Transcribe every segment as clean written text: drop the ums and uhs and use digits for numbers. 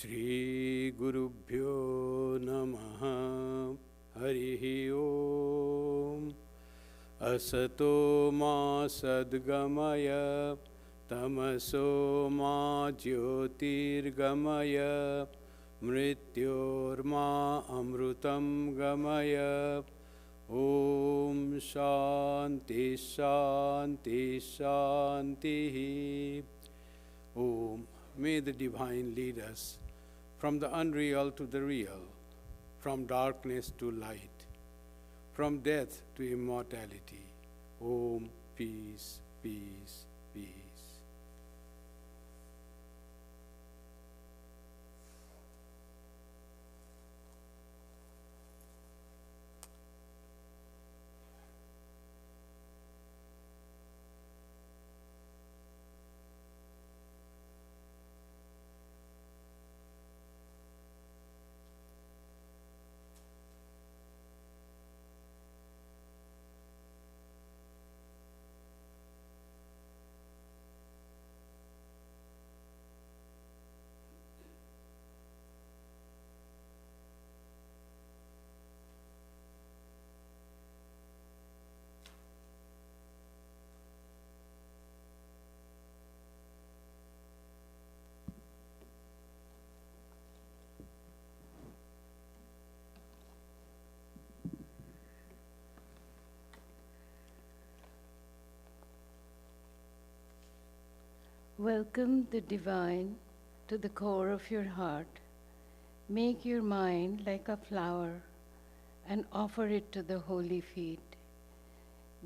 Shri Gurubhyo Namaha Harihi Om Asato Ma Sadgamaya Tamaso Ma Jyotirgamaya Mrityor Ma Amrutam Gamaya Om Shanti Shanti Shanti. Om. May the Divine lead us from the unreal to the real, from darkness to light, from death to immortality. Om, peace, peace, peace. Welcome the divine to the core of your heart. Make your mind like a flower and offer it to the holy feet.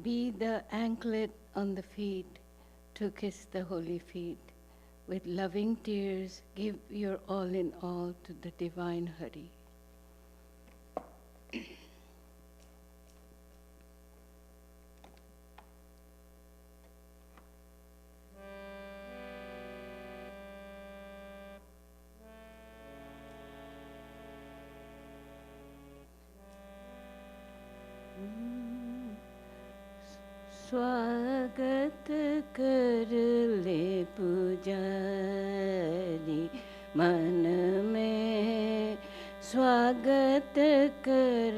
Be the anklet on the feet to kiss the holy feet. With loving tears, give your all in all to the divine Hari. स्वागत कर ले पुजारी मन में, स्वागत कर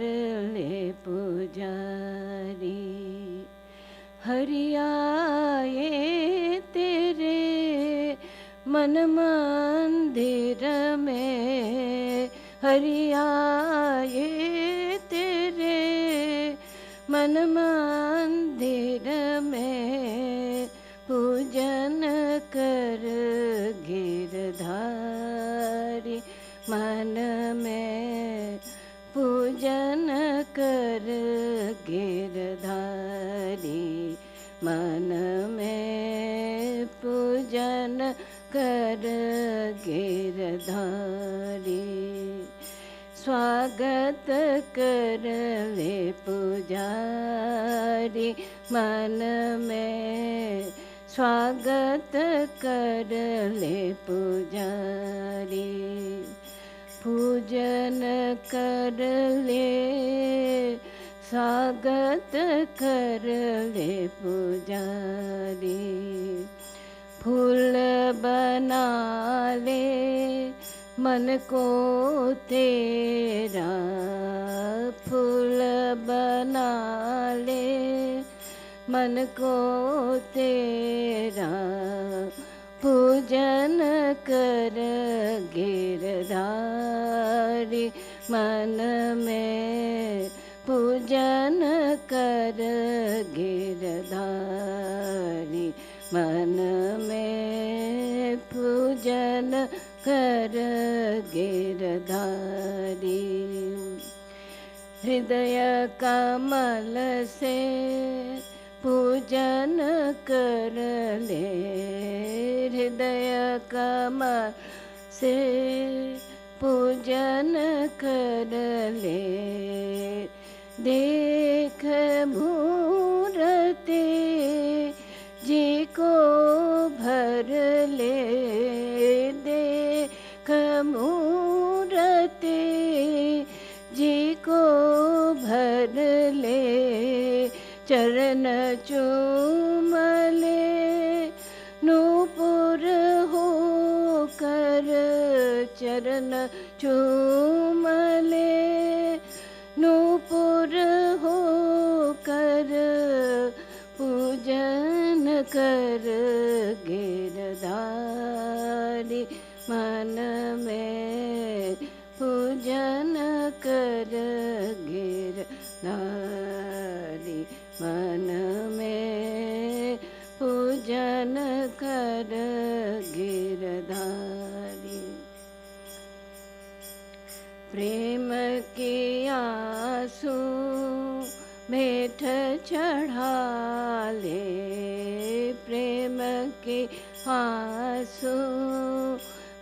ले पुजारी। हरि आए तेरे मन मंदिर में, हरि आए तेरे मन मंदिर में, पूजन कर गिरधारी मन में, पूजन कर गिरधारी मन में, पूजन कर गिरधारी। स्वागत कर ले पुजारी मन में, स्वागत कर ले पुजारी। पूजन कर ले, स्वागत कर ले पुजारी। फूल बना ले मन को तेरा, फूल बना ले मन को तेरा। पूजन कर गिरधारी मन में, पूजन कर गिरधारी मन में, पूजन कर गिरधारी। हृदय कमल से पूजन कर ले, हृदय कमल से पूजन कर ले। देख मूरते जी को भर ले, देख मूरते जी को भर ले। चरण चूम ले, नूपुर हो कर चरण चूमले नूपुर हो कर पूजन कर गिरधारी मन में पूजन कर गिरधारी मन में पूजन कर गिरधारी प्रेम के आंसू भेंट चढ़ा ले प्रेम के आंसू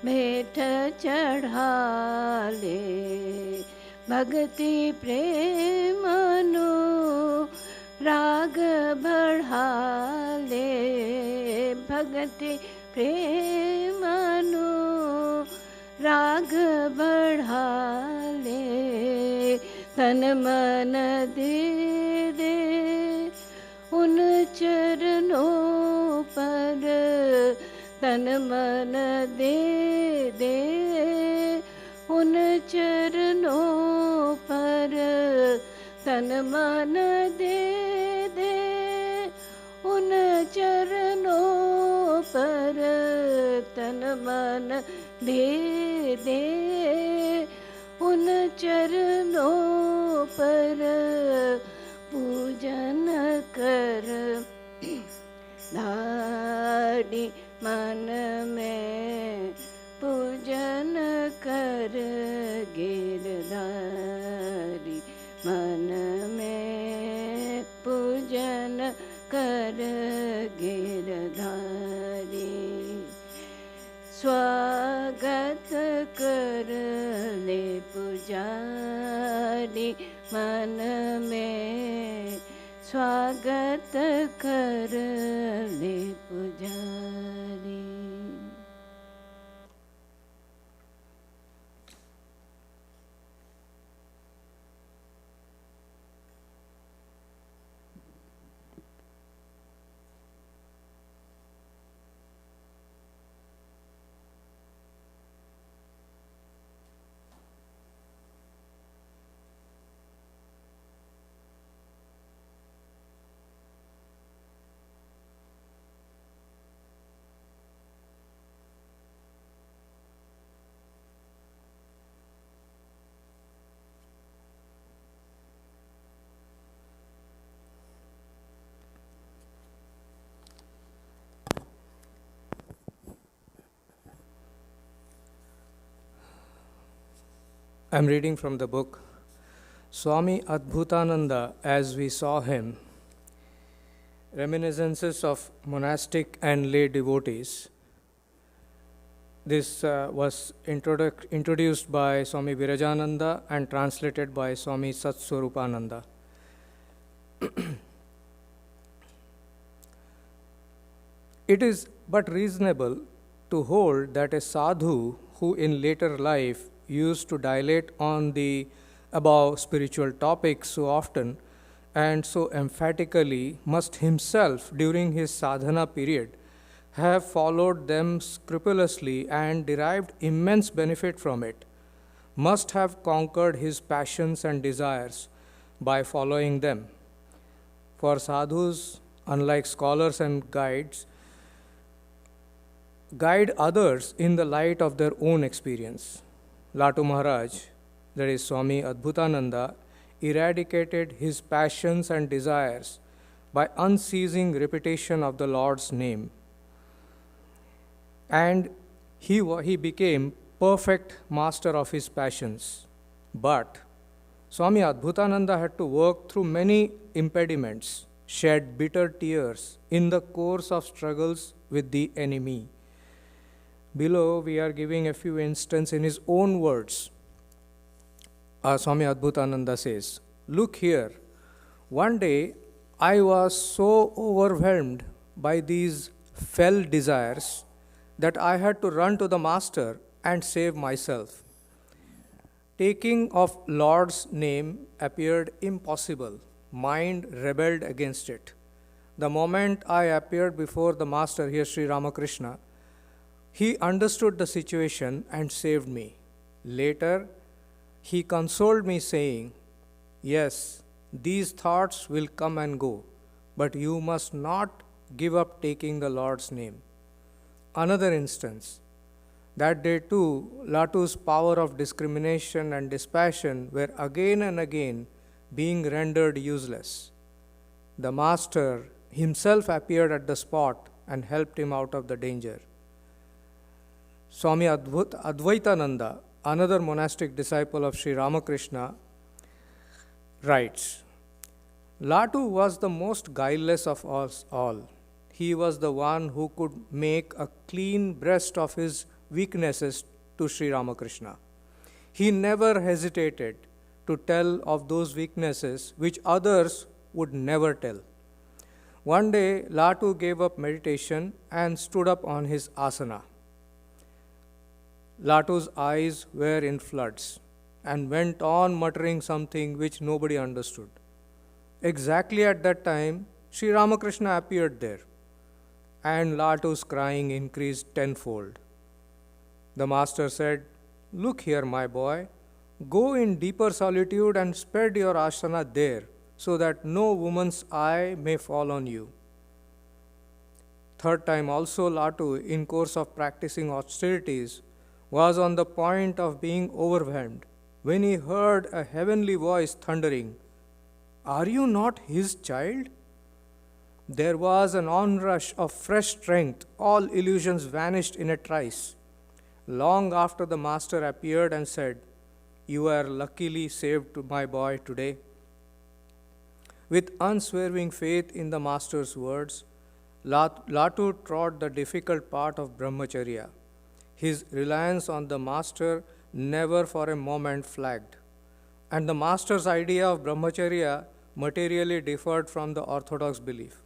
भेंट चढ़ा ले भक्ति प्रेम नु राग बढ़ा ले भक्ति प्रेम नु राग बढ़ा ले तन मन दे दे उन चरणों पर तन मन दे दे उन चरणों पर तन मन दे दे उन चरणों पर तन मन दे दे उन चरणों पर पूजन कर धारी मन में पूजन कर गिरधारी मन में पूजन कर गिरधारी स्वागत कर ले पुजारी मन में स्वागत कर ले पुजारी। I'm reading from the book Swami Adbhutananda as we saw him, Reminiscences of Monastic and Lay Devotees. This was introduced by Swami Virajananda and translated by Swami Satswarupananda. It is but reasonable to hold that a sadhu who in later life used to dilate on the above spiritual topics so often and so emphatically must himself during his sadhana period have followed them scrupulously and derived immense benefit from it, must have conquered his passions and desires by following them. For sadhus, unlike scholars and guides, guide others in the light of their own experience. Latu Maharaj, that is Swami Adbhutananda, eradicated his passions and desires by unceasing repetition of the Lord's name. And he became perfect master of his passions. But Swami Adbhutananda had to work through many impediments, shed bitter tears in the course of struggles with the enemy. Below, we are giving a few instances in his own words. Swami Adbhutananda says, "Look here, one day I was so overwhelmed by these fell desires that I had to run to the Master and save myself. Taking of Lord's name appeared impossible. Mind rebelled against it. The moment I appeared before the Master," here Sri Ramakrishna, He understood the situation and saved me. Later, he consoled me, saying, "Yes, these thoughts will come and go, but you must not give up taking the Lord's name." Another instance. That day too, Latu's power of discrimination and dispassion were again and again being rendered useless. The Master himself appeared at the spot and helped him out of the danger. Swami Advaitananda, another monastic disciple of Sri Ramakrishna, writes, Latu was the most guileless of us all. He was the one who could make a clean breast of his weaknesses to Sri Ramakrishna. He never hesitated to tell of those weaknesses which others would never tell. One day, Latu gave up meditation and stood up on his asana. Latu's eyes were in floods and went on muttering something which nobody understood. Exactly at that time, Sri Ramakrishna appeared there, and Latu's crying increased tenfold. The Master said, "Look here, my boy, go in deeper solitude and spread your asana there, so that no woman's eye may fall on you." Third time also, Latu, in course of practicing austerities, was on the point of being overwhelmed when he heard a heavenly voice thundering, "Are you not his child?" There was an onrush of fresh strength. All illusions vanished in a trice. Long after, the Master appeared and said, "You are luckily saved, my boy, today." With unswerving faith in the Master's words, Latu trod the difficult path of brahmacharya. His reliance on the Master never for a moment flagged. And the Master's idea of brahmacharya materially differed from the orthodox belief.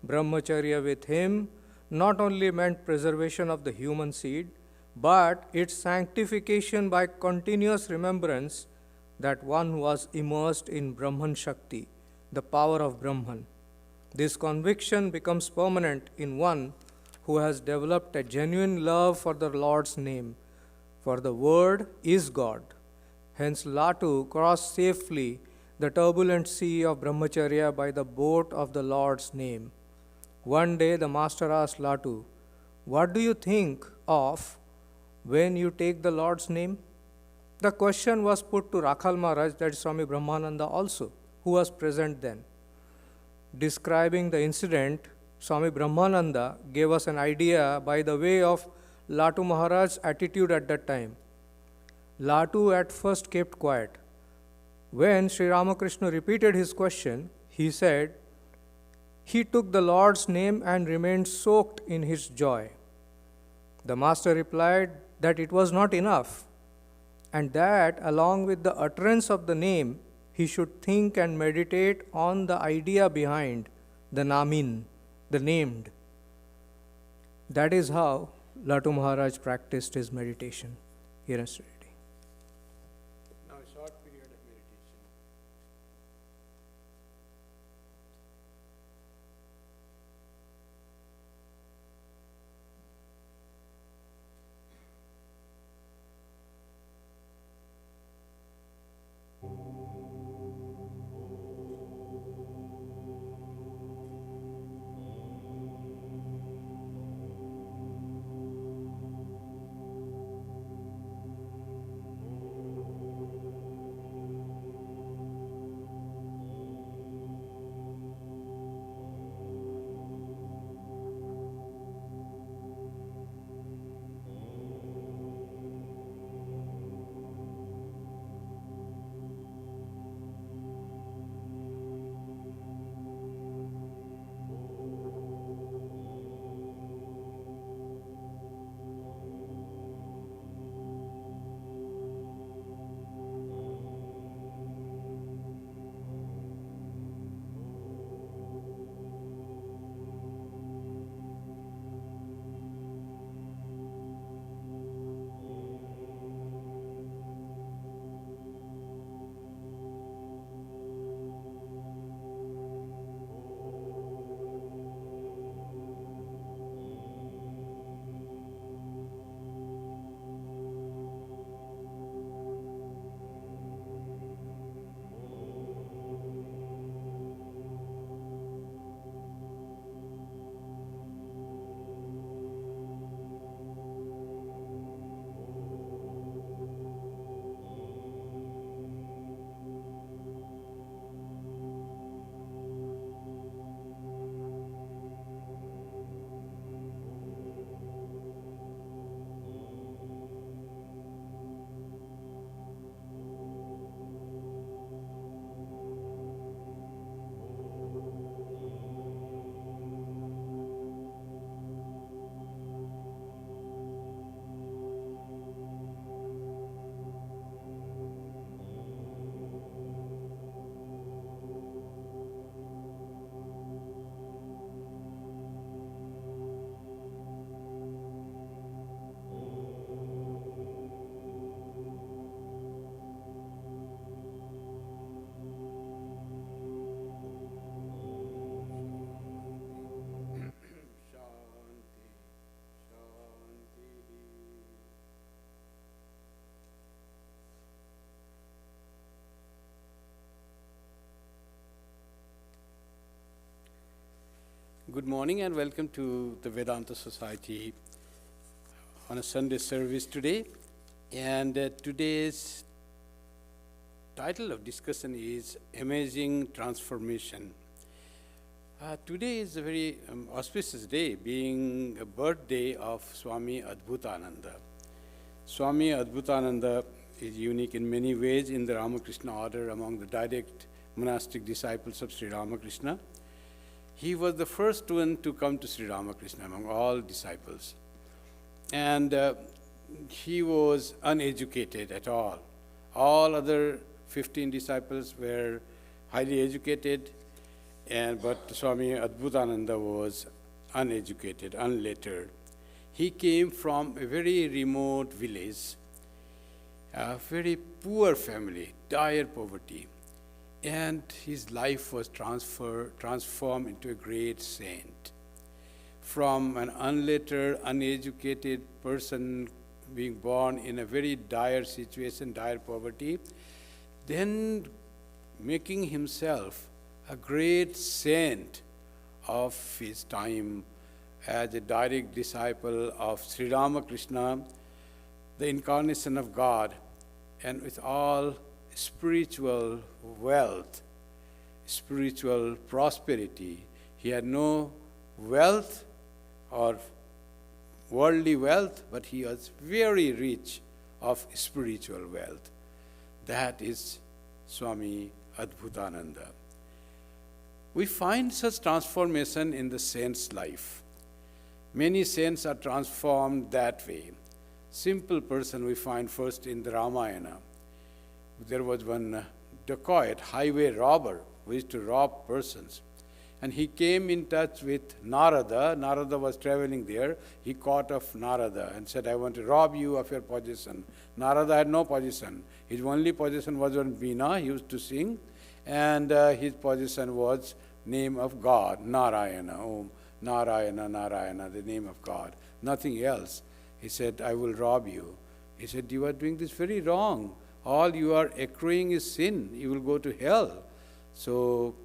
Brahmacharya with him not only meant preservation of the human seed, but its sanctification by continuous remembrance that one was immersed in Brahman Shakti, the power of Brahman. This conviction becomes permanent in one who has developed a genuine love for the Lord's name, for the Word is God. Hence, Latu crossed safely the turbulent sea of brahmacharya by the boat of the Lord's name. One day, the Master asked Latu, "What do you think of when you take the Lord's name?" The question was put to Rakhal Maharaj, that is Swami Brahmananda also, who was present then. Describing the incident, Swami Brahmananda gave us an idea by the way of Latu Maharaj's attitude at that time. Latu at first kept quiet. When Sri Ramakrishna repeated his question, he said, he took the Lord's name and remained soaked in his joy. The Master replied that it was not enough, and that along with the utterance of the name, he should think and meditate on the idea behind the namin, the named. That is how Latu Maharaj practiced his meditation here in Sri. Now a short period of meditation. Good morning and welcome to the Vedanta Society on a Sunday service today. And today's title of discussion is Amazing Transformation. Today is a very auspicious day, being a birthday of Swami Adbhutananda. Swami Adbhutananda is unique in many ways in the Ramakrishna Order among the direct monastic disciples of Sri Ramakrishna. He was the first one to come to Sri Ramakrishna among all disciples. And he was uneducated at all. All other 15 disciples were highly educated, but Swami Adbhutananda was uneducated, unlettered. He came from a very remote village, a very poor family, dire poverty. And his life was transformed into a great saint. From an unlettered, uneducated person being born in a very dire situation, dire poverty, then making himself a great saint of his time as a direct disciple of Sri Ramakrishna, the incarnation of God, and with all spiritual wealth, spiritual prosperity. He had no wealth or worldly wealth, but he was very rich of spiritual wealth. That is Swami Adbhutananda. We find such transformation in the saint's life. Many saints are transformed that way. Simple person we find first in the Ramayana. There was one dacoit, highway robber, who used to rob persons. And he came in touch with Narada. Narada was traveling there. He caught up Narada and said, I want to rob you of your possession. Narada had no possession. His only possession was on Veena. He used to sing. And his possession was name of God, Narayana. Om Narayana, Narayana, the name of God. Nothing else. He said, I will rob you. He said, you are doing this very wrong. All you are accruing is sin. You will go to hell. So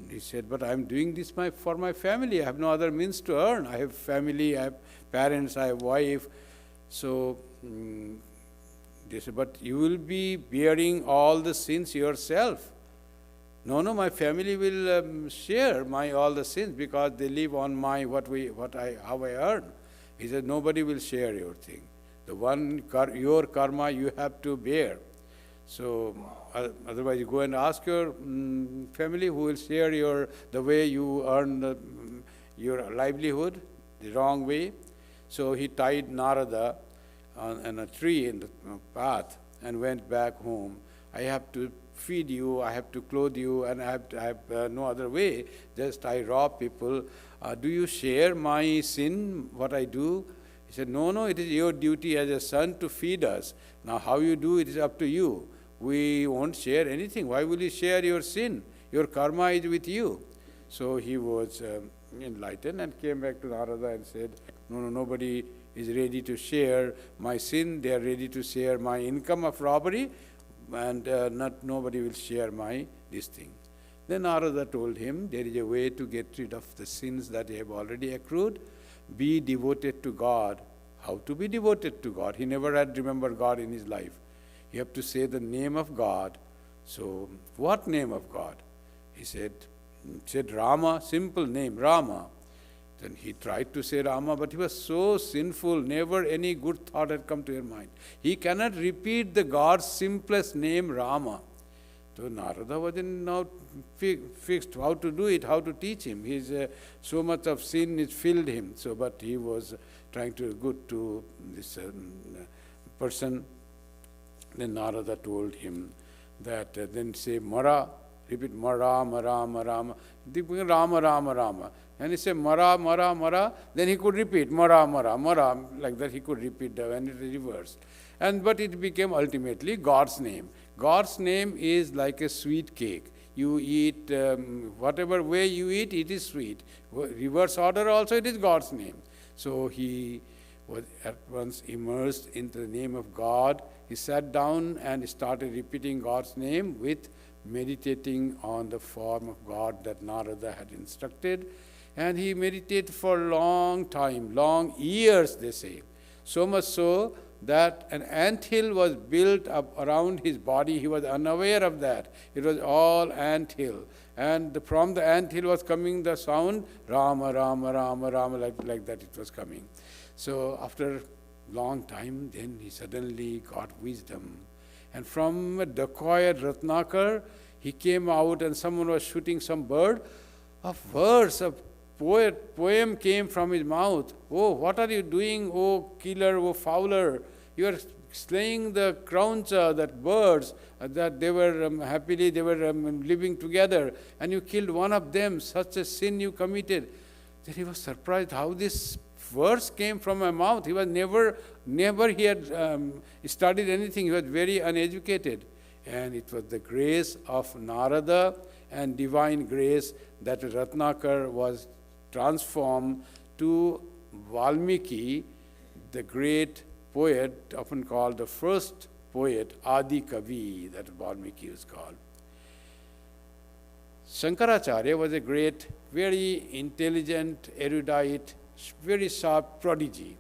he said, but I am doing this for my family. I have no other means to earn. I have family, I have parents, I have wife. So they said, but you will be bearing all the sins yourself. No, my family will share all the sins because they live on how I earn. He said, nobody will share your thing. Your karma you have to bear. So otherwise you go and ask your family who will share the way you earn your livelihood, the wrong way. So he tied Narada on a tree in the path and went back home. I have to feed you, I have to clothe you, and I have no other way. Just I rob people. Do you share my sin, what I do? He said, no, it is your duty as a son to feed us. Now how you do it is up to you. We won't share anything. Why will you share your sin? Your karma is with you. So he was enlightened and came back to Narada and said, no, nobody is ready to share my sin. They are ready to share my income of robbery, and nobody will share this thing. Then Narada told him, there is a way to get rid of the sins that you have already accrued. Be devoted to God. How to be devoted to God? He never had remembered God in his life. You have to say the name of God. So, what name of God? He said Rama, simple name, Rama. Then he tried to say Rama, but he was so sinful, never any good thought had come to your mind. He cannot repeat the God's simplest name, Rama. So Narada was now fixed how to do it, how to teach him. So much of sin is filled him. So, but he was trying to do good to this person. Then Narada told him that then say Mara, repeat Mara, Mara, Mara, Rama, Rama, Rama. And he said Mara, Mara, Mara, then he could repeat Mara, Mara, Mara, like that he could repeat when it reversed. But it became ultimately God's name. God's name is like a sweet cake. You eat, whatever way you eat, it is sweet. Reverse order also, it is God's name. So he was at once immersed into the name of God. He sat down and started repeating God's name with meditating on the form of God that Narada had instructed. And he meditated for a long time, long years, they say. So much so that an anthill was built up around his body. He was unaware of that. It was all anthill. And from the anthill was coming the sound, Rama, Rama, Rama, Rama, like that it was coming. So after long time, then he suddenly got wisdom. And from a dacoit at Ratnakar, he came out and someone was shooting some bird. A verse, a poem came from his mouth. Oh, what are you doing, oh killer, oh fowler? You are slaying the crouncha, that birds, that they were happily, they were living together, and you killed one of them, such a sin you committed. Then he was surprised how this verse came from my mouth. He was never he had studied anything. He was very uneducated. And it was the grace of Narada and divine grace that Ratnakar was transformed to Valmiki, the great poet, often called the first poet, Adi Kavi, that Valmiki was called. Shankaracharya was a great, very intelligent, erudite, very sharp prodigy.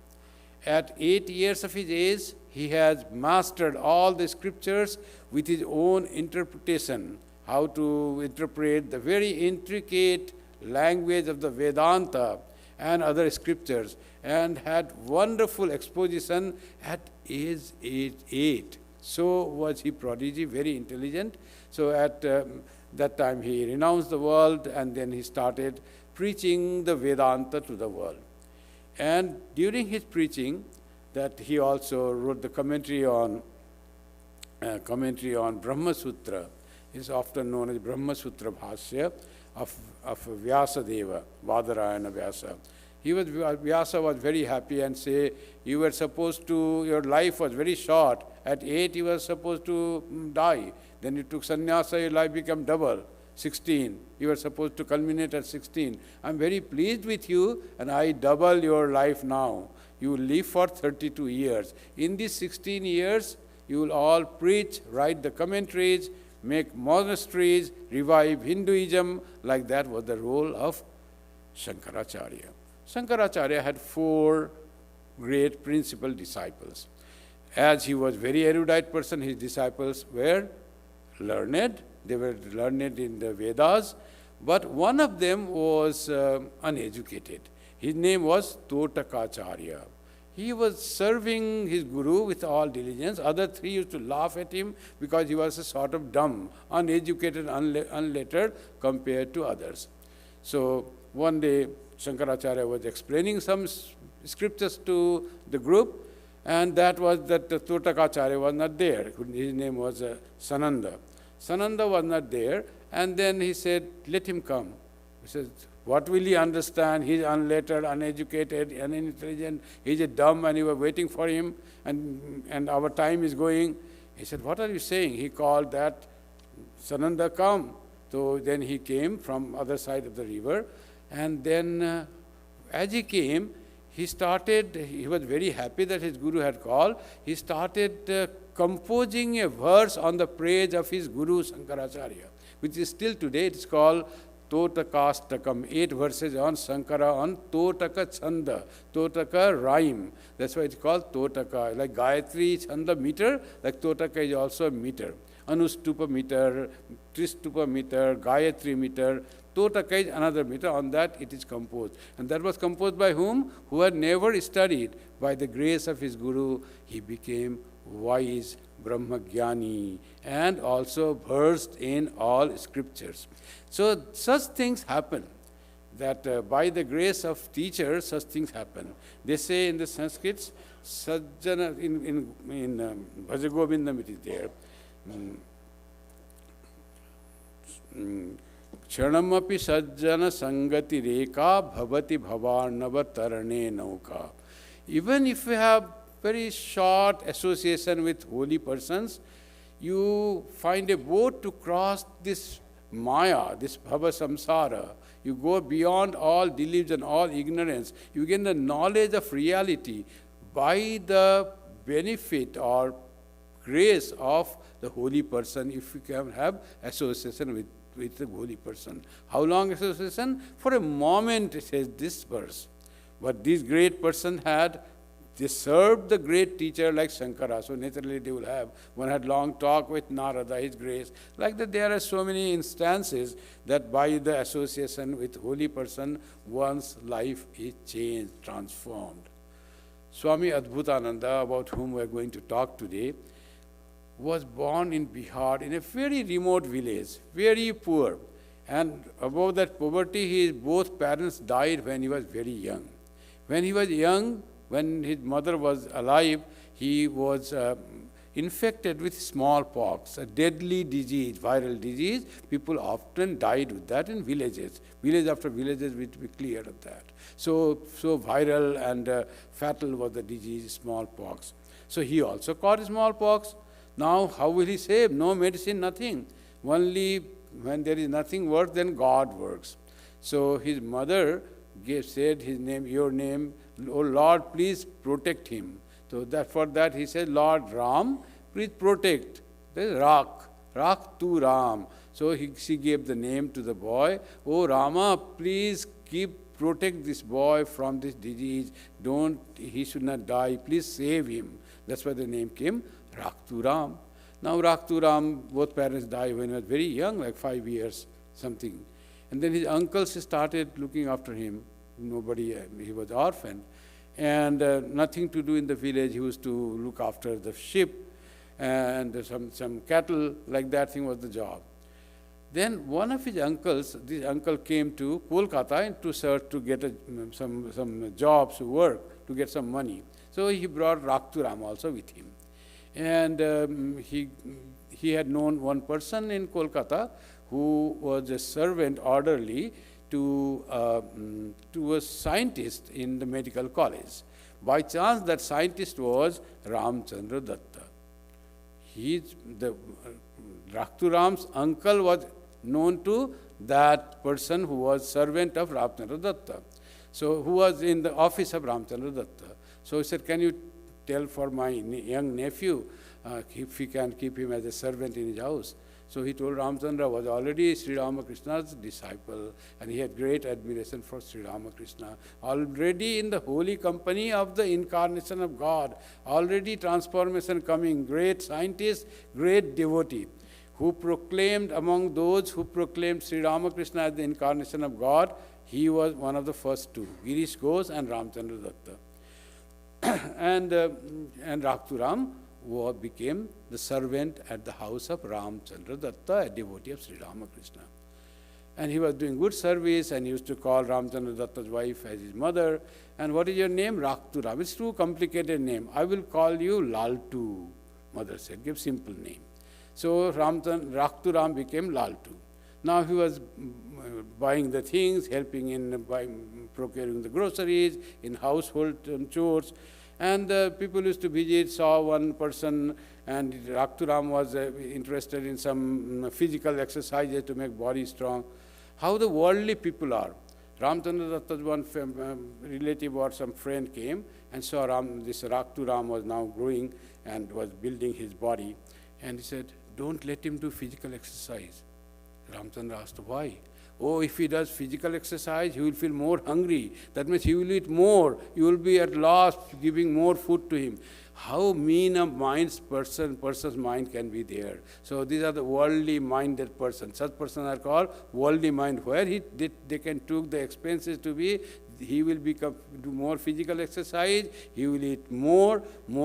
At 8 years of his age, he has mastered all the scriptures with his own interpretation, how to interpret the very intricate language of the Vedanta and other scriptures, and had wonderful exposition at age 8. So was he prodigy, very intelligent. So at that time he renounced the world and then he started preaching the Vedanta to the world. And during his preaching, that he also wrote the commentary on Brahma Sutra. Is often known as Brahma Sutra Bhashya of Vyasadeva, Badarayana Vyasa. Vyasa was very happy and say, you were supposed to, your life was very short. At 8 you were supposed to die. Then you took sannyasa, your life became double. 16. You were supposed to culminate at 16. I'm very pleased with you and I double your life now. You will live for 32 years. In these 16 years, you will all preach, write the commentaries, make monasteries, revive Hinduism. Like that was the role of Shankaracharya. Shankaracharya had 4 great principal disciples. As he was very erudite person, his disciples were learned. They were learned in the Vedas, but one of them was uneducated. His name was Totakacharya. He was serving his guru with all diligence. Other 3 used to laugh at him because he was a sort of dumb, uneducated, unlettered compared to others. So one day Shankaracharya was explaining some scriptures to the group, and that was that Totakacharya was not there. His name was Sananda. Sananda was not there, and then he said, let him come. He said, what will he understand? He is unlettered, uneducated, unintelligent. He is a dumb, and you were waiting for him, and our time is going. He said, what are you saying? He called that, Sananda, come. So then he came from other side of the river, and then as he came, he was very happy that his guru had called. He started composing a verse on the praise of his guru Shankaracharya, which is still today, it is called Totakastakam, 8 verses on Shankara on Totaka Chanda, Totaka rhyme. That's why it's called Totaka. Like Gayatri Chanda meter, like Totaka is also a meter. Anustupa meter, Tristupa meter, Gayatri meter. Totaka is another meter. On that it is composed. And that was composed by whom? Who had never studied. By the grace of his guru, he became wise, Brahmagyani, and also versed in all scriptures. So such things happen, that by the grace of teachers, such things happen. They say in the Sanskrit, Sajjana, in Bhajagovindam it is there, Kshanamapi sajjana sangati reka bhavati bhavarnava tarane nauka. Even if you have very short association with holy persons, you find a boat to cross this Maya, this Bhava Samsara. You go beyond all delusion, all ignorance. You gain the knowledge of reality by the benefit or grace of the holy person if you can have association with with the holy person. How long association? For a moment, says this verse. But this great person they served the great teacher like Shankara, so naturally they will have. One had long talk with Narada, his grace. Like that, there are so many instances that by the association with holy person, one's life is changed, transformed. Swami Adbhutananda, about whom we are going to talk today, was born in Bihar in a very remote village, very poor. And above that poverty, both parents died when he was very young. When he was young, when his mother was alive, he was infected with smallpox, a deadly disease, viral disease. People often died with that in villages. Village after villages would be cleared of that. So viral and fatal was the disease, smallpox. So he also caught smallpox. Now how will he save? No medicine, nothing. Only when there is nothing works, then God works. So his mother said his name, your name, oh Lord, please protect him. So for that he said, Lord Ram, please protect. There is Rak to Ram. So she gave the name to the boy. Oh Rama, please protect this boy from this disease. He should not die. Please save him. That's why the name came Rak to Ram. Now Rak to Ram, both parents died when he was very young, like 5 years, something. And then his uncles started looking after him. Nobody, he was orphaned. And nothing to do in the village. He used to look after the sheep and some cattle, like that thing was the job. Then one of his uncles, this uncle came to Kolkata to search to get some jobs, work, to get some money. So he brought Rakturam also with him. And he had known one person in Kolkata who was a servant, orderly, to a scientist in the medical college. By chance, that scientist was Ramchandra Datta. Rakturam's uncle was known to that person who was servant of Ramchandra Datta. So, who was in the office of Ramchandra Datta. So he said, can you tell for my young nephew if he can keep him as a servant in his house? So he told Ramchandra was already Sri Ramakrishna's disciple, and he had great admiration for Sri Ramakrishna. Already in the holy company of the incarnation of God, already transformation coming, great scientist, great devotee, who proclaimed among those who proclaimed Sri Ramakrishna as the incarnation of God, he was one of the first two, Girish Ghosh and Ramchandra Datta. and Rakturam became the servant at the house of Ramchandra Datta, a devotee of Sri Ramakrishna. And he was doing good service, and he used to call Ramchandra Datta's wife as his mother. And what is your name? Rakturam. It's too complicated name. I will call you Laltu, mother said. Give simple name. So Rakturam became Laltu. Now he was buying the things, helping in procuring the groceries, in household chores. And people used to visit, saw one person, and Rakturam was interested in some physical exercises to make body strong. How the worldly people are. Ramchandra Datta's one relative or some friend came and saw this Rakturam was now growing and was building his body. And he said, don't let him do physical exercise. Ramchandra asked, why? Oh, if he does physical exercise, he will feel more hungry. That means he will eat more. You will be at loss giving more food to him. How mean a person's mind can be there? So these are the worldly minded persons. Such persons are called worldly mind, where they can take the expenses to be. He will do more physical exercise, he will eat more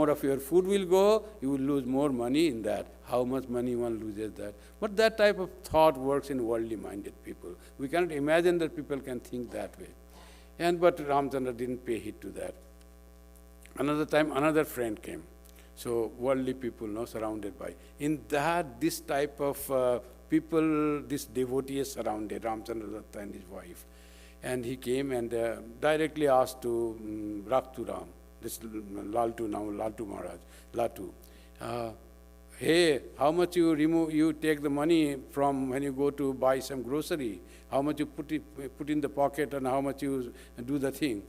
of your food will go, you will lose more money in that. How much money one loses that? But that type of thought works in worldly minded people. We cannot imagine that people can think that way. But Ramchandra didn't pay heed to that. Another time, another friend came. So worldly people, surrounded by. In that, this type of people, this devotee is surrounded, Ramchandra Datta and his wife. And he came and directly asked to Rakturam, this Laltu now, Laltu Maharaj, Latu, hey, how much you take the money from when you go to buy some grocery? How much you put in the pocket and how much you do the thing?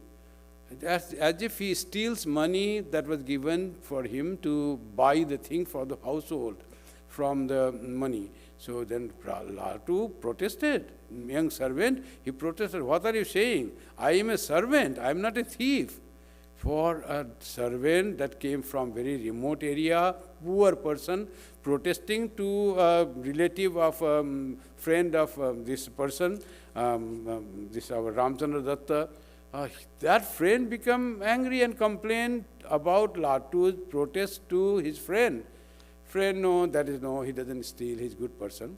As if he steals money that was given for him to buy the thing for the household. from the money. So then Latu protested, young servant, he protested, what are you saying? I am a servant, I am not a thief. For a servant that came from very remote area, poor person, protesting to a relative of friend of this person, this our Ramchandra Datta, that friend became angry and complained about Latu's protest to his friend. Friend, no, that is no, he doesn't steal, he's a good person.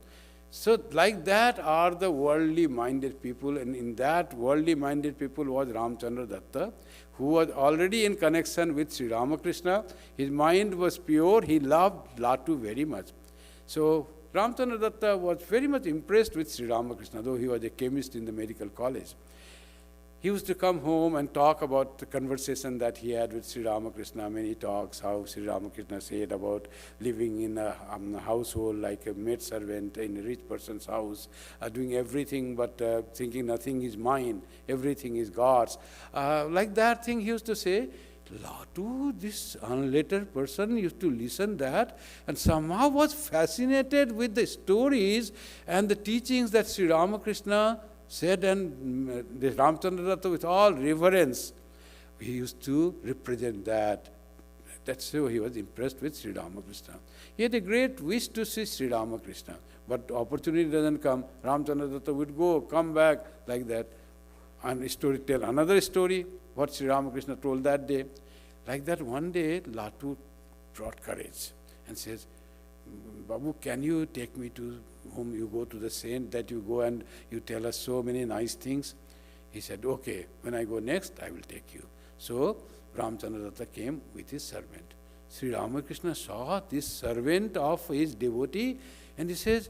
So like that are the worldly minded people, and in that worldly minded people was Ramchandra Datta, who was already in connection with Sri Ramakrishna. His mind was pure, he loved Latu very much. So Ramchandra Datta was very much impressed with Sri Ramakrishna, though he was a chemist in the medical college. He used to come home and talk about the conversation that he had with Sri Ramakrishna. Many talks, how Sri Ramakrishna said about living in a household like a maid servant in a rich person's house, doing everything but thinking nothing is mine, everything is God's. Like that thing he used to say. Latu, this unlettered person, used to listen that and somehow was fascinated with the stories and the teachings that Sri Ramakrishna said, and this Ramchandra Datta with all reverence, he used to represent that. That's how he was impressed with Sri Ramakrishna. He had a great wish to see Sri Ramakrishna, but opportunity doesn't come. Ramchandra Datta would go, come back, like that, and tell another story, what Sri Ramakrishna told that day. Like that, one day, Latu brought courage and says, Babu, can you take me to whom you go to the saint, that you go and you tell us so many nice things? He said, okay, when I go next, I will take you. So Ramchandra Datta came with his servant. Sri Ramakrishna saw this servant of his devotee and he says,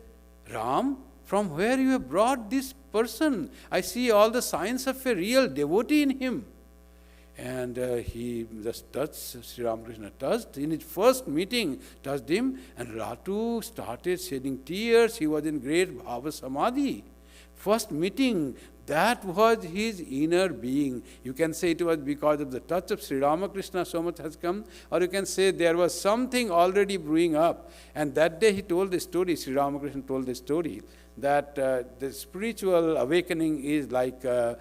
Ram, from where you have brought this person? I see all the signs of a real devotee in him. And he just touched, Sri Ramakrishna touched, in his first meeting, touched him, and Latu started shedding tears. He was in great bhava samadhi. First meeting, that was his inner being. You can say it was because of the touch of Sri Ramakrishna so much has come, or you can say there was something already brewing up. And that day he told the story, Sri Ramakrishna told the story, that the spiritual awakening is like the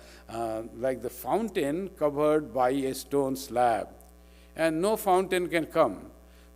fountain covered by a stone slab. And no fountain can come.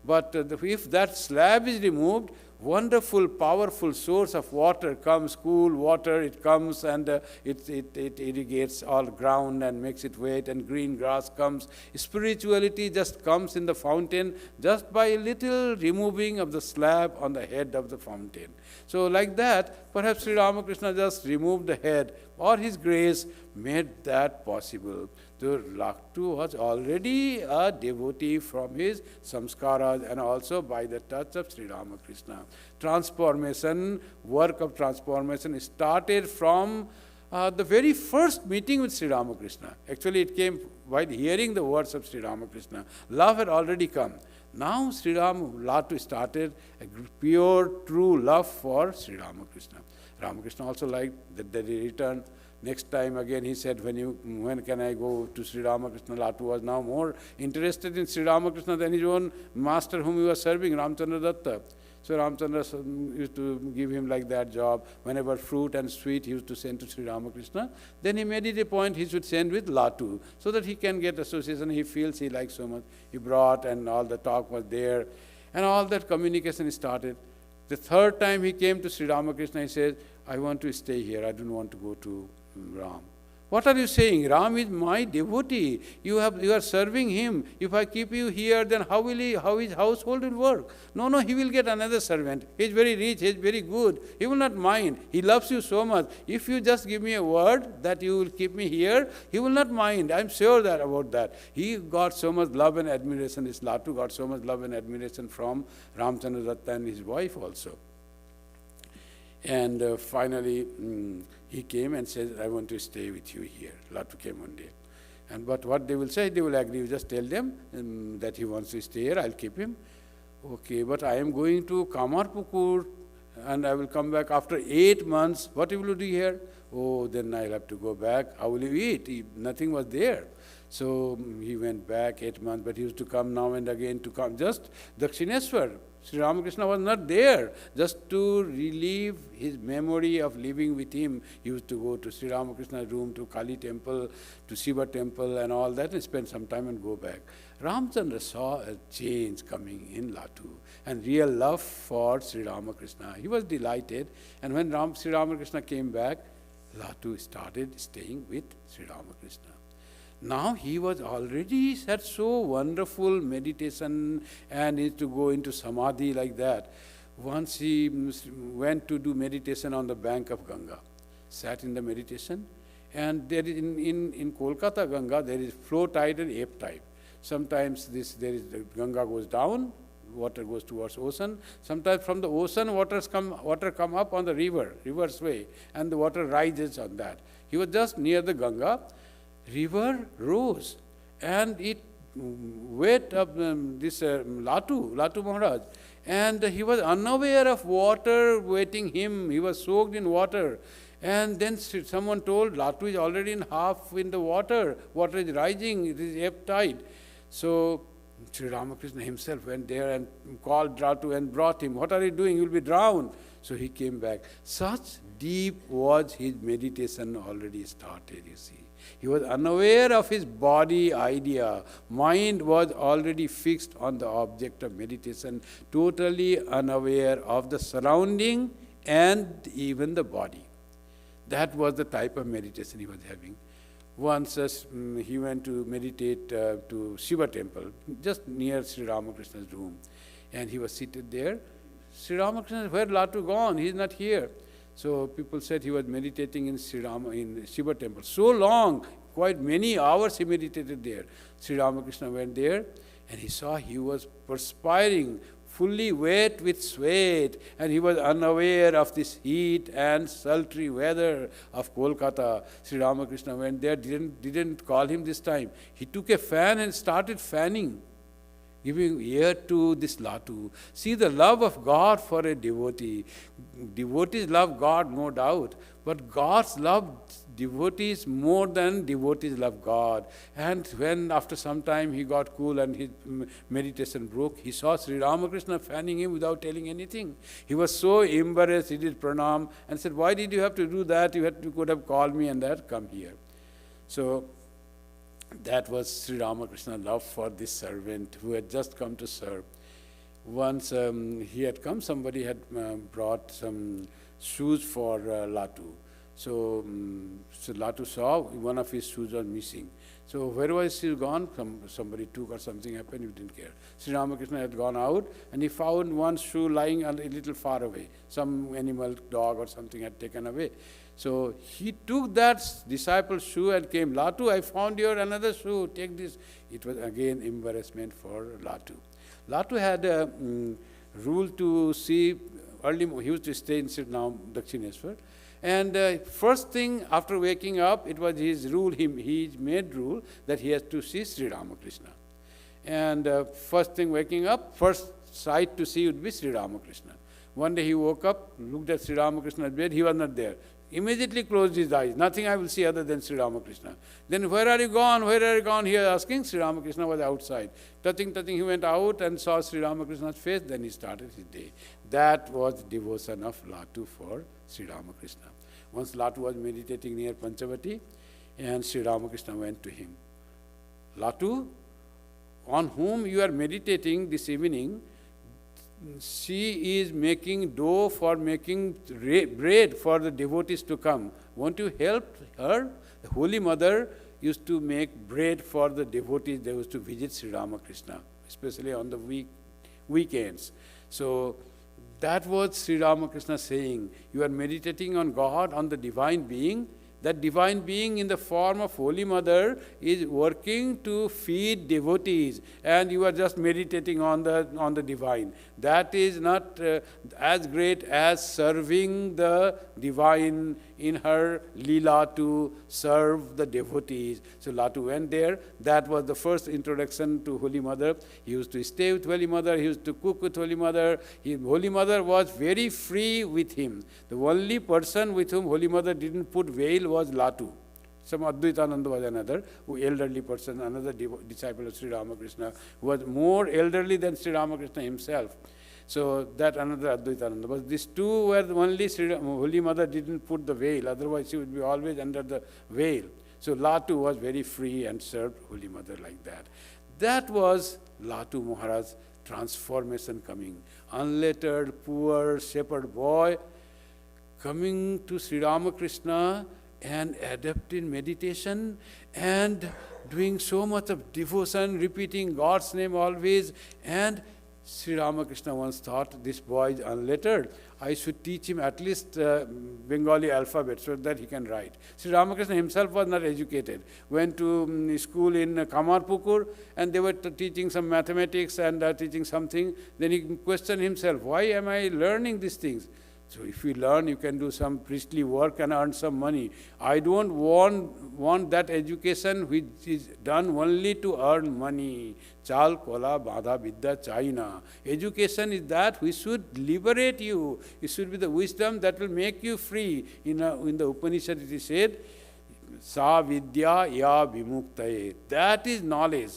But if that slab is removed, wonderful, powerful source of water comes, cool water, it comes and it irrigates all ground and makes it wet, and green grass comes. Spirituality just comes in the fountain just by a little removing of the slab on the head of the fountain. So like that, perhaps Sri Ramakrishna just removed the head, or his grace made that possible. So Latu was already a devotee from his samskaras and also by the touch of Sri Ramakrishna. Transformation, work of transformation started from the very first meeting with Sri Ramakrishna. Actually, it came while hearing the words of Sri Ramakrishna. Love had already come. Now Latu started a pure, true love for Sri Ramakrishna. Ramakrishna also liked that he returned. Next time again he said, when can I go to Sri Ramakrishna? Latu was now more interested in Sri Ramakrishna than his own master whom he was serving, Ramchandra Datta. So Ramchandra used to give him like that job. Whenever fruit and sweet he used to send to Sri Ramakrishna, then he made it a point he should send with Latu, so that he can get association. He feels he likes so much. He brought, and all the talk was there, and all that communication started. The third time he came to Sri Ramakrishna, he said, I want to stay here, I don't want to go to Ram. What are you saying? Ram is my devotee. You are serving him. If I keep you here, then how his household will work? No, he will get another servant. He is very rich, he is very good. He will not mind. He loves you so much. If you just give me a word that you will keep me here, he will not mind. I am sure about that. He got so much love and admiration. This Latu got so much love and admiration from Ramchandra Datta and his wife also. And finally, he came and said, I want to stay with you here. Latu came one day. But what they will say, they will agree. You just tell them that he wants to stay here, I'll keep him. Okay, but I am going to Kamarpukur and I will come back after 8 months. What will you do here? Oh, then I'll have to go back. How will you eat? Nothing was there. So he went back 8 months, but he used to come now and again to come. Just Dakshineswar. Sri Ramakrishna was not there. Just to relieve his memory of living with him, he used to go to Sri Ramakrishna's room, to Kali temple, to Shiva temple and all that, and spend some time and go back. Ramchandra saw a change coming in Latu and real love for Sri Ramakrishna. He was delighted, and when Sri Ramakrishna came back, Latu started staying with Sri Ramakrishna. Now he was already had so wonderful meditation and is to go into samadhi like that. Once he went to do meditation on the bank of Ganga, sat in the meditation, and there is in Kolkata Ganga there is flow tide and ebb tide. Sometimes the Ganga goes down, water goes towards ocean. Sometimes from the ocean water come up on the river's way, and the water rises on that. He was just near the Ganga. River rose and it wet up Latu Maharaj, and he was unaware of water wetting him. He was soaked in water, and then someone told Latu is already in half in the water. Water is rising, it is ebb tide. So Sri Ramakrishna himself went there and called Latu and brought him. What are you doing? You will be drowned. So he came back. Such deep was his meditation already started, you see. He was unaware of his body idea. Mind was already fixed on the object of meditation, totally unaware of the surrounding and even the body. That was the type of meditation he was having. Once he went to meditate to Shiva temple, just near Sri Ramakrishna's room, and he was seated there. Sri Ramakrishna, where Latu gone? He is not here. So people said he was meditating in Shiva temple. So long, quite many hours he meditated there. Sri Ramakrishna went there and he saw he was perspiring, fully wet with sweat, and he was unaware of this heat and sultry weather of Kolkata. Sri Ramakrishna went there, didn't call him this time. He took a fan and started fanning, giving ear to this Latu. See the love of God for a devotee. Devotees love God, no doubt, but God's love devotees more than devotees love God. And when after some time he got cool and his meditation broke, he saw Sri Ramakrishna fanning him without telling anything. He was so embarrassed, he did pranam and said, "Why did you have to do that? You could have called me and that, come here." So that was Sri Ramakrishna's love for this servant who had just come to serve. Once he had come, somebody had brought some shoes for Latu. So Latu saw one of his shoes was missing. So where was he gone? Somebody took or something happened, he didn't care. Sri Ramakrishna had gone out and he found one shoe lying a little far away. Some animal, dog or something had taken away. So he took that disciple's shoe and came, "Latu, I found your another shoe, take this." It was again embarrassment for Latu. Latu had a rule to see, he used to stay in now Dakshineswar. And first thing after waking up, it was his rule, he made rule that he has to see Sri Ramakrishna. And first thing waking up, first sight to see would be Sri Ramakrishna. One day he woke up, looked at Sri Ramakrishna's bed, he was not there. Immediately closed his eyes. Nothing I will see other than Sri Ramakrishna. Then, "Where are you gone? Where are you gone?" He was asking. Sri Ramakrishna was outside. Touching, he went out and saw Sri Ramakrishna's face. Then he started his day. That was devotion of Latu for Sri Ramakrishna. Once Latu was meditating near Panchavati, and Sri Ramakrishna went to him. "Latu, on whom you are meditating this evening, she is making dough for making bread for the devotees to come. Won't you help her?" The Holy Mother used to make bread for the devotees. They used to visit Sri Ramakrishna, especially on the weekends. So that was Sri Ramakrishna saying, you are meditating on God, on the divine being. That divine being in the form of Holy Mother is working to feed devotees, and you are just meditating on the divine. That is not as great as serving the divine in her Leela to serve the devotees. So Latu went there. That was the first introduction to Holy Mother. He used to stay with Holy Mother. He used to cook with Holy Mother. Holy Mother was very free with him. The only person with whom Holy Mother didn't put veil was Latu. Some Adbhutananda was another, elderly person, another disciple of Sri Ramakrishna, who was more elderly than Sri Ramakrishna himself. So that another Adbhutananda. But these two were the only Holy Mother didn't put the veil, otherwise she would be always under the veil. So Latu was very free and served Holy Mother like that. That was Latu Maharaj's transformation coming. Unlettered, poor shepherd boy coming to Sri Ramakrishna and adapting meditation and doing so much of devotion, repeating God's name always. And Sri Ramakrishna once thought, this boy is unlettered, I should teach him at least Bengali alphabet so that he can write. Sri Ramakrishna himself was not educated. Went to school in Kamarpukur and they were teaching some mathematics and teaching something. Then he questioned himself, why am I learning these things? So if you learn, you can do some priestly work and earn some money. I don't want that education which is done only to earn money. Chal, kola, badha, vidya, chaina. Education is that which should liberate you. It should be the wisdom that will make you free. In the Upanishad it is said, sa vidya ya vimuktaye. That is knowledge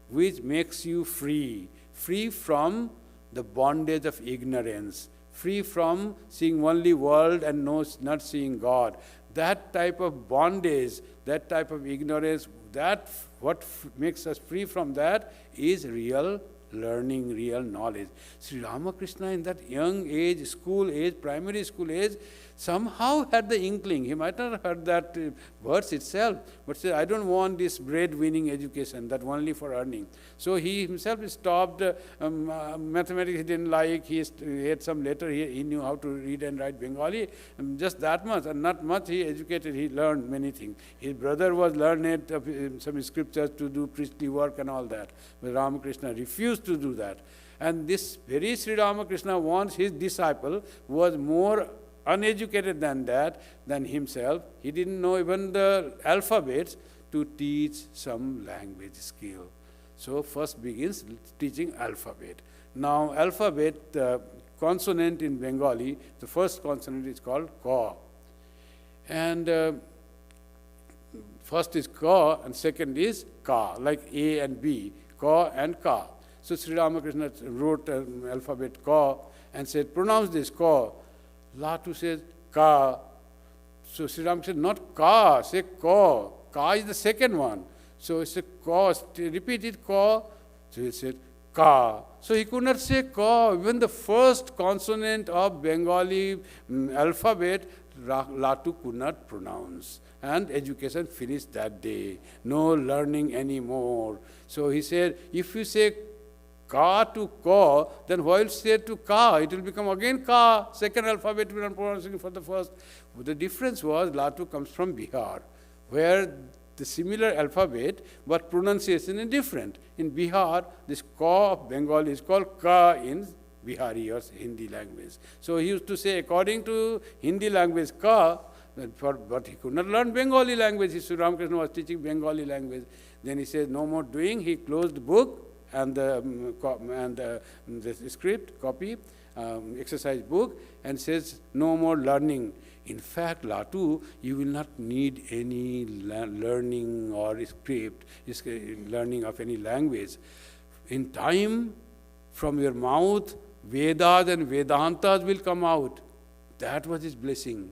which makes you free. Free from the bondage of ignorance. Free from seeing only world and not seeing God. That type of bondage, that type of ignorance, that what makes us free from that is real learning, real knowledge. Sri Ramakrishna in that young age, school age, primary school age, somehow had the inkling. He might not have heard that verse itself, but said, I don't want this bread-winning education, that only for earning. So he himself stopped mathematics he didn't like. He had some letter, he knew how to read and write Bengali, just that much, and not much he educated, he learned many things. His brother was learned some scriptures to do priestly work and all that, but Ramakrishna refused to do that. And this very Sri Ramakrishna wants his disciple, who was more uneducated than himself, he didn't know even the alphabets, to teach some language skill. So first begins teaching alphabet. Now alphabet, consonant in Bengali, the first consonant is called ka. And first is ka and second is ka, like A and B, ka and ka. So Sri Ramakrishna wrote alphabet ka and said, pronounce this ka. Latu says, ka. So Sri Ram said, not ka, say ka. Ka is the second one. So he said, ka, repeat it, ka. So he said, ka. So he could not say ka. Even the first consonant of Bengali alphabet, Latu could not pronounce. And education finished that day. No learning anymore. So he said, if you say ka to ka, then while say to ka, it will become again ka. Second alphabet we are pronouncing for the first. But the difference was Latu comes from Bihar, where the similar alphabet, but pronunciation is different. In Bihar, this ka of Bengali is called ka in Bihari or Hindi language. So he used to say, according to Hindi language, ka, but he could not learn Bengali language. Sri Ramakrishna was teaching Bengali language. Then he said, no more doing. He closed the book and the script, copy, exercise book, and says, no more learning. In fact, Latu, you will not need any learning or script, learning of any language. In time, from your mouth, Vedas and Vedantas will come out. That was his blessing.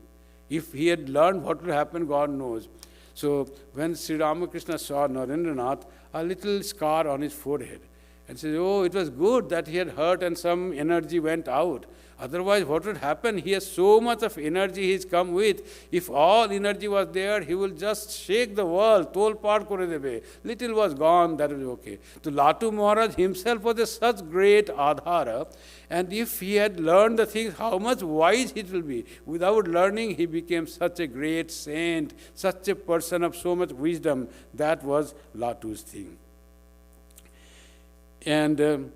If he had learned what would happen, God knows. So when Sri Ramakrishna saw Narendranath, a little scar on his forehead, and said, oh, it was good that he had hurt and some energy went out. Otherwise, what would happen? He has so much of energy he's come with. If all energy was there, he will just shake the world. Tol par kore debe. Little was gone, that was okay. So Latu Maharaj himself was a such great adhara. And if he had learned the things, how much wise it will be. Without learning, he became such a great saint, such a person of so much wisdom. That was Latu's thing. And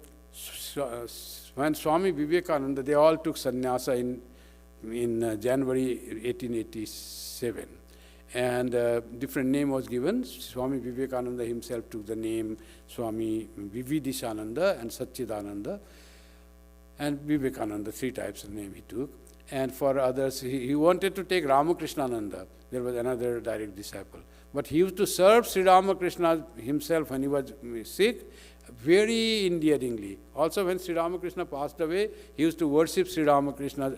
when Swami Vivekananda, they all took sannyasa in January 1886. 7. And different name was given. Swami Vivekananda himself took the name Swami Vividishananda and Satchidananda, and Vivekananda, 3 types of name he took. And for others, he wanted to take Ramakrishnananda. There was another direct disciple. But he used to serve Sri Ramakrishna himself when he was sick, very endearingly. Also, when Sri Ramakrishna passed away, he used to worship Sri Ramakrishna,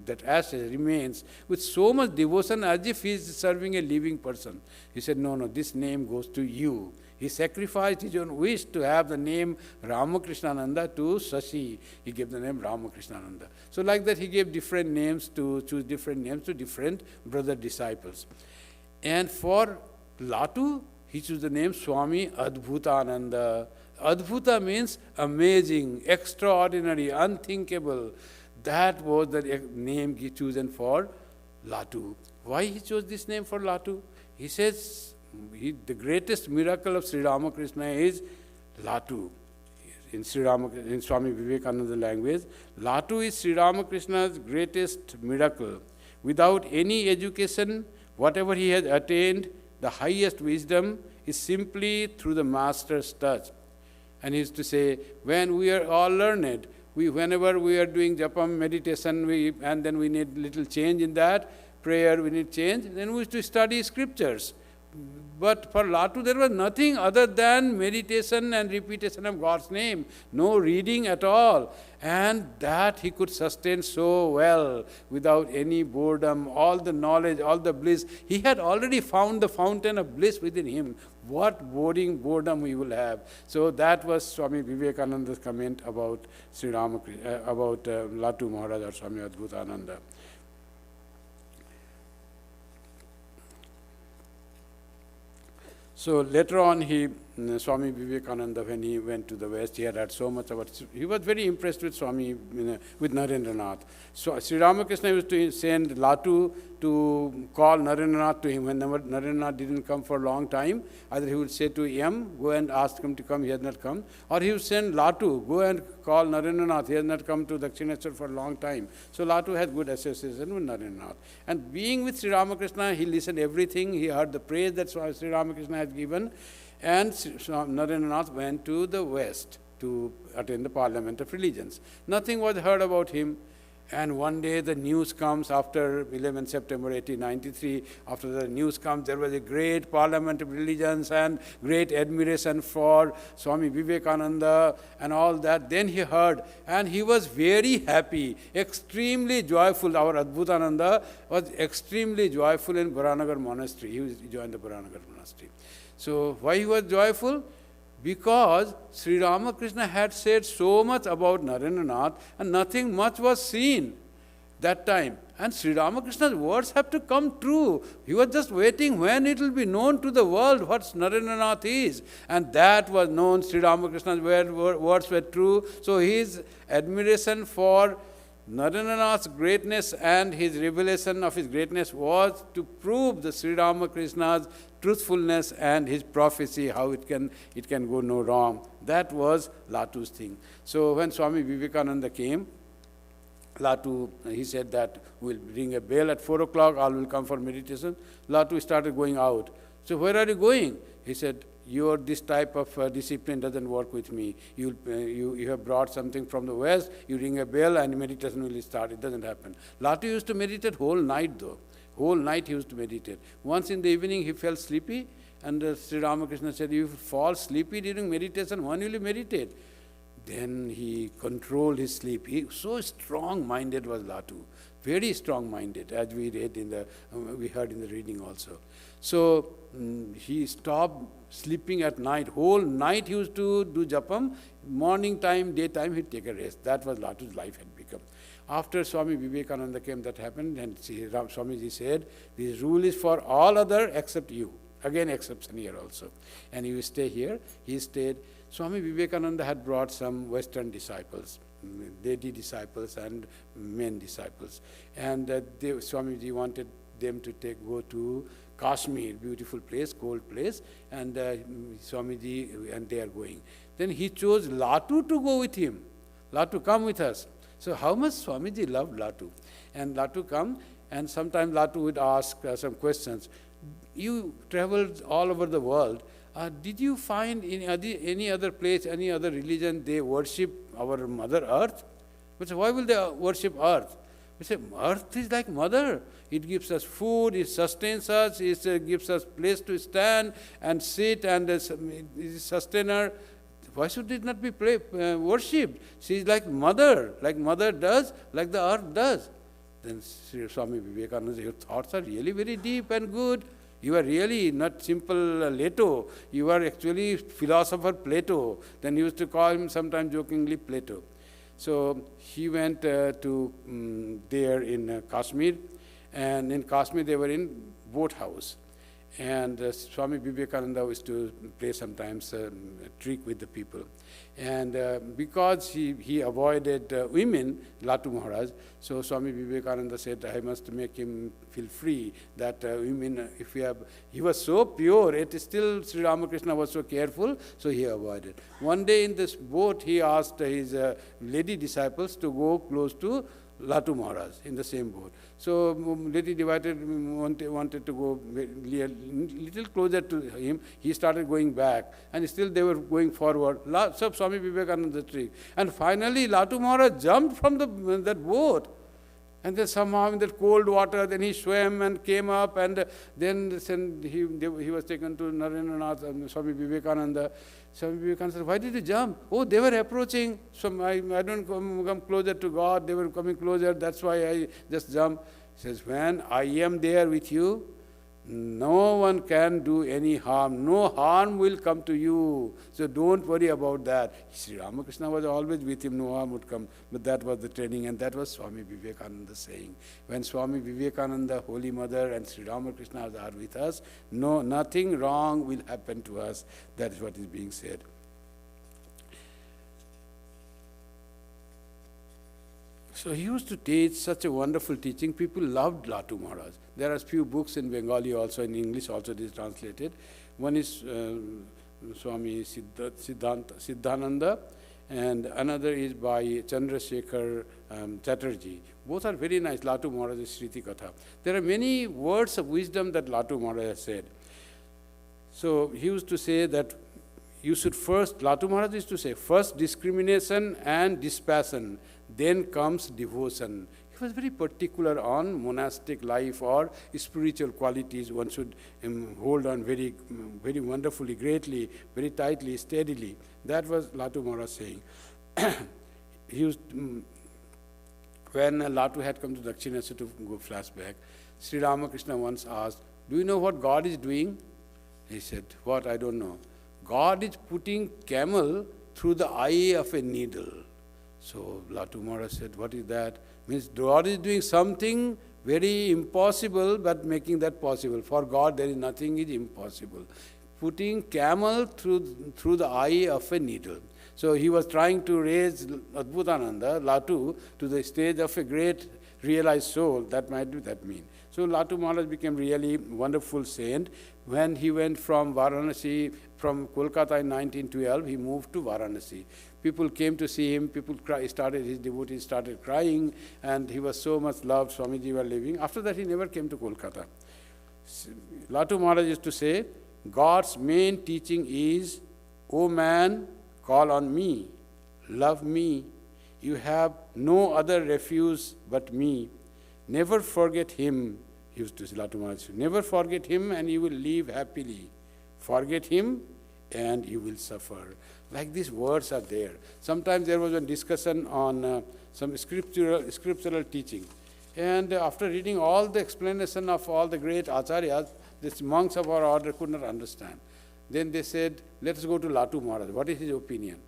that ashes, remains, with so much devotion as if he is serving a living person. He said, no, this name goes to you. He sacrificed his own wish to have the name Ramakrishnananda to Shashi. He gave the name Ramakrishnananda. So like that, he gave different names to choose different names to different brother disciples. And for Latu, he chose the name Swami Adbhutananda. Adbhuta means amazing, extraordinary, unthinkable. That was the name he chosen for Latu. Why he chose this name for Latu? He says the greatest miracle of Sri Ramakrishna is Latu. In Swami Vivekananda language, Latu is Sri Ramakrishna's greatest miracle. Without any education, whatever he has attained, the highest wisdom is simply through the master's touch. And he used to say, when we are all learned, whenever we are doing japam, meditation, and then we need little change in that, prayer, we need change, then we used to study scriptures. But for Latu, there was nothing other than meditation and repetition of God's name, no reading at all. And that he could sustain so well without any boredom, all the knowledge, all the bliss. He had already found the fountain of bliss within him. What boredom we will have. So that was Swami Vivekananda's comment about Sri Ramakrishna, about Latu Maharaj or Swami Adbhutananda. So later on, Swami Vivekananda, when he went to the West, he had heard so much about. He was very impressed with with Narendranath. So Sri Ramakrishna used to send Latu to call Narendranath to him. When Narendranath didn't come for a long time, either he would say to him, go and ask him to come, he has not come, or he would send Latu, go and call Narendranath, he has not come to Dakshineshwar for a long time. So Latu had good association with Narendranath. And being with Sri Ramakrishna, he listened everything, he heard the praise that Sri Ramakrishna had given, and Narendranath went to the West to attend the Parliament of Religions. Nothing was heard about him. And one day the news comes after 11 September 1893, after the news comes, there was a great Parliament of Religions and great admiration for Swami Vivekananda and all that. Then he heard, and he was very happy, extremely joyful. Our Adbhutananda was extremely joyful in Baranagar Monastery. He joined the Baranagar Monastery. So why he was joyful? Because Sri Ramakrishna had said so much about Narendranath and nothing much was seen that time. And Sri Ramakrishna's words have to come true. He was just waiting when it will be known to the world what Narendranath is. And that was known. Sri Ramakrishna's words were true. So his admiration for Narendranath's greatness and his revelation of his greatness was to prove the Sri Ramakrishna's truthfulness and his prophecy, how it can go no wrong. That was Latu's thing. So when Swami Vivekananda came, Latu, he said that we'll ring a bell at 4 o'clock, all will come for meditation. Latu started going out. So where are you going? He said, this type of discipline doesn't work with me. You have brought something from the West, you ring a bell and meditation will start. It doesn't happen. Latu used to meditate whole night though. Whole night he used to meditate. Once in the evening he felt sleepy and Sri Ramakrishna said, you fall sleepy during meditation, when will you meditate? Then he controlled his sleep. So strong-minded was Latu. Very strong-minded, as we heard in the reading also. So he stopped sleeping at night. Whole night he used to do japam. Morning time, daytime, he'd take a rest. That was Latu's life had become. After Swami Vivekananda came, that happened, and Swamiji said, this rule is for all other except you. Again, exception here also. And you stay here. He stayed. Swami Vivekananda had brought some Western disciples, lady disciples and men disciples. And Swamiji wanted them to go to Kashmir, beautiful place, cold place, and Swamiji, and they are going. Then he chose Latu to go with him. Latu, come with us. So how much Swamiji loved Latu. And Latu come, and sometimes Latu would ask some questions. You traveled all over the world. Did you find in any other place, any other religion, they worship our Mother Earth? But why will they worship Earth? We say, Earth is like Mother. It gives us food, it sustains us, it gives us place to stand and sit, and it is sustainer. Why should it not be worshipped? She is like Mother does, like the Earth does. Then Sri Swami Vivekananda, your thoughts are really very deep and good. You are really not simple Leto. You are actually philosopher Plato. Then he used to call him sometimes jokingly Plato. So he went to there in Kashmir, and in Kashmir they were in boat house. And Swami Vivekananda used to play sometimes a trick with the people. And because he avoided women, Latu Maharaj, so Swami Vivekananda said, I must make him feel free, that women, if we have, he was so pure, it is still Sri Ramakrishna was so careful, so he avoided. One day in this boat, he asked his lady disciples to go close to Latu Maharaj in the same boat. So lady divided wanted to go little closer to him. He started going back, and still they were going forward. So Swami Vivekananda trick. And finally Latu Maharaj jumped from that boat. And then somehow in that cold water, then he swam and came up, and then he was taken to Narendranath and Swami Vivekananda. Swami Vivekananda said, why did you jump? Oh, they were approaching. So I don't come closer to God. They were coming closer. That's why I just jumped. He says, when I am there with you, no one can do any harm. No harm will come to you. So don't worry about that. Sri Ramakrishna was always with him, no harm would come. But that was the training, and that was Swami Vivekananda saying. When Swami Vivekananda, Holy Mother, and Sri Ramakrishna are with us, no, nothing wrong will happen to us. That is what is being said. So he used to teach such a wonderful teaching. People loved Latu Maharaj. There are few books in Bengali also, in English also it is translated. One is Swami Siddhananda, and another is by Chandrasekhar Chatterjee. Both are very nice. Latu Maharaj's Shriti Katha. There are many words of wisdom that Latu Maharaj has said. So he used to say that you should first, Latu Maharaj used to say, first discrimination and dispassion, then comes devotion. He was very particular on monastic life or spiritual qualities. One should hold on very, very wonderfully, greatly, very tightly, steadily. That was Latu Maharaj saying. He used, when Latu had come to Dakshineshwar to go flashback, Sri Ramakrishna once asked, do you know what God is doing? He said, what? I don't know. God is putting camel through the eye of a needle. So Latu Maharaj said, what is that? Means God is doing something very impossible, but making that possible. For God, there is nothing is impossible. Putting camel through the eye of a needle. So he was trying to raise Adbhutananda, Latu, to the stage of a great realized soul. That might be that mean. So Latu Maharaj became really wonderful saint. When he went from Varanasi, from Kolkata in 1912, he moved to Varanasi. People came to see him, his devotees started crying, and he was so much loved, Swamiji were living. After that, he never came to Kolkata. Latu Maharaj used to say, God's main teaching is, O man, call on me, love me. You have no other refuge but me. Never forget him, he used to say, Latu Maharaj. Never forget him and you will live happily. Forget him and you will suffer. Like these words are there. Sometimes there was a discussion on some scriptural teaching. And after reading all the explanation of all the great acharyas, these monks of our order could not understand. Then they said, let us go to Latu Maharaj. What is his opinion?